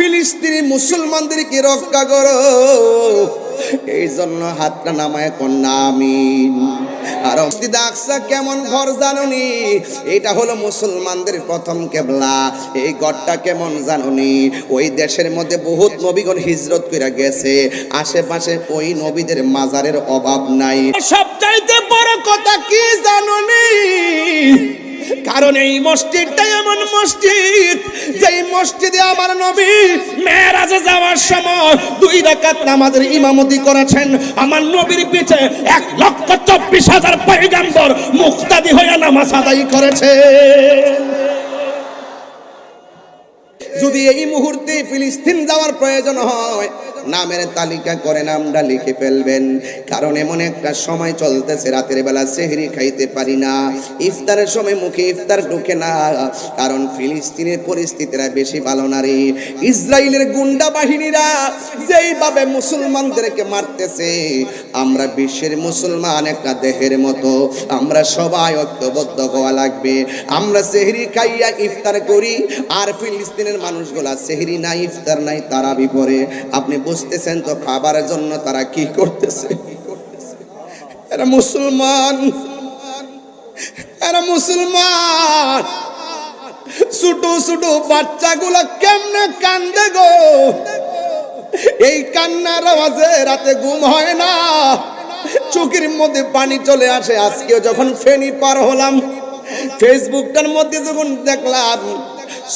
ফিলিস্তিনি মুসলমানদেরকে রক্ষা করো। এই জন্য হাতটা নামায় কন্যা আমিন। আর মসজিদ আকসা কেমন ঘর জানোনি? এটা হলো মুসলমানদের প্রথম কিবলা। এই ঘরটা কেমন জানোনি? ওই দেশের মধ্যে বহুত নবীগণ হিজরত করে গেছে, আশেপাশে ওই নবীদের মাজারের অভাব নাই। সবচাইতে বড় কথা কি জানোনি? কারণ এই মসজিদটা এমন মসজিদ, যেই মসজিদে আমার নবী মেরাজে যাওয়ার সময় 2 রাকাত নামাজের ইমামতি করেছেন। আমার নবীর পিছে 1,24,000 পয়গম্বর মুক্তাদি হয়ে নামাজ আদায় করেছে। যদি এই মুহূর্তে ফিলিস্তিন যাওয়ার প্রয়োজন হয়, নামের তালিকা করে নামটা লিখে ফেলবেন। কারণ এমন একটা সময় চলতেছে, রাতের বেলা সেহরি খাইতে পারি না, ইফতারের সময় মুখে ইফতার ঢুকে না। কারণ ফিলিস্তিনের পরিস্থিতিরা বেশি ভালো না রে। ইসরায়েলের গুন্ডা বাহিনীরা যেইভাবে মুসলমানদেরকে মারতেছে, আমরা বিশ্বের মুসলমান একটা দেহের মতো, আমরা সবাই ঐক্যবদ্ধ হওয়া লাগবে। আমরা সেহরি খাইয়া ইফতার করি, আর ফিলিস্তিনের মানুষগুলা সেহরি নাই, ইফতার নাই, তারাবি পড়ে। আপনি বুঝতেছেন তো খাবারের জন্য তারা কি করতেছে? এরা মুসলমান, এরা মুসলমান। ছোট ছোট বাচ্চাগুলো কেমনে কান্দে গো! এই কান্নার আওয়াজে রাতে ঘুম হয় না, চোখের মধ্যে পানি চলে আসে। আজকেও যখন ফেনী পার হলাম, ফেসবুকটার মধ্যে যখন দেখলাম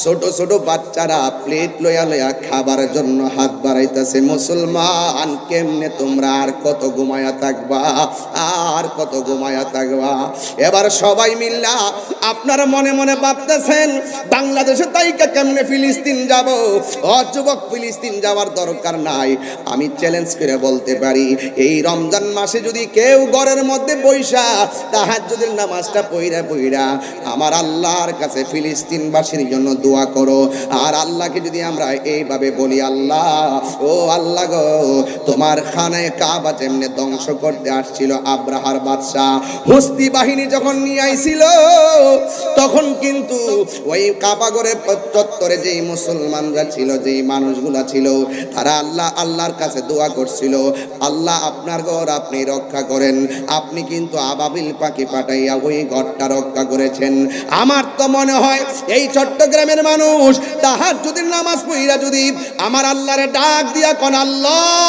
ছোট ছোট বাচ্চারা প্লেট লইয়া লইয়া খাবারের জন্য হাত বাড়াইতেছে। মুসলমান, কেমনে তোমরা আর কত ঘুমায়া থাকবা, আর কত ঘুমায়া থাকবা? এবার সবাই মিল্লা আপনারা মনে মনে ভাবতেছেন বাংলাদেশে তাইকা কেমনে ফিলিস্তিন যাব। ও যুবক, ফিলিস্তিন যাওয়ার দরকার নাই। আমি চ্যালেঞ্জ করে বলতে পারি, এই রমজান মাসে যদি কেউ ঘরের মধ্যে বইসা তাহাজ্জুদের নামাজটা পইরা আমার আল্লাহর কাছে ফিলিস্তিনবাসীর জন্য দোয়া করো। আর আল্লাহকে যদি আমরা এইভাবে বলি, আল্লাহ, ও আল্লাহ গো, তোমার খানায় কাবা যেমনে ধ্বংস করতে আসছিল আব্রাহার বাদশাহ, হস্তি বাহিনী যখন নিয়ে আইছিল, তখন কিন্তু ওই কাবাগরের চত্বরে যেই মুসলমানরা ছিল, যেই মানুষগুলা ছিল, তারা আল্লাহর কাছে দোয়া করছিল, আল্লাহ আপনার ঘর আপনি রক্ষা করেন। আপনি কিন্তু আবাবিল পাখি পাঠাইয়া ওই ঘরটা রক্ষা করেছেন। আমার তো মনে হয় এই চট্টগ্রামের মানুষ তাহাজ্জুদের নামাজ পড়িয়া যদি আমার আল্লাহরে ডাক দিয়া কোন আল্লাহ